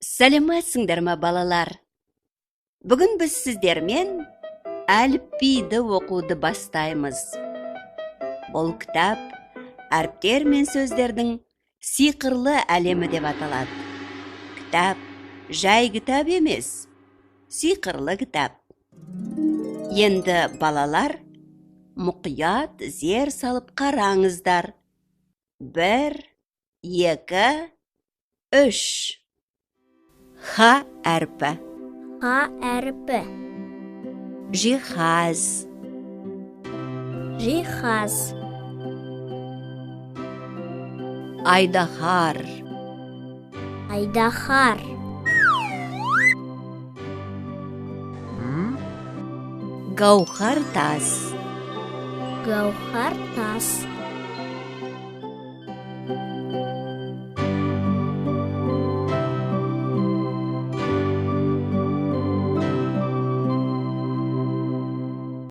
Сәлеметсіңдер ме, балалар? Бүгін біз сіздермен әліпбиді оқуды бастаймыз. Бұл кітап әріптер мен сөздердің сиқырлы әлемі деп аталады. Кітап жай кітап емес, сиқырлы кітап. Енді балалар, мұқият зер салып қараңыздар. 1, 2, 3. Х әрпі. Х әрпі. Жиһаз. Жиһаз. Айдаһар. Айдаһар. Гауһар тас. Гауһар тас.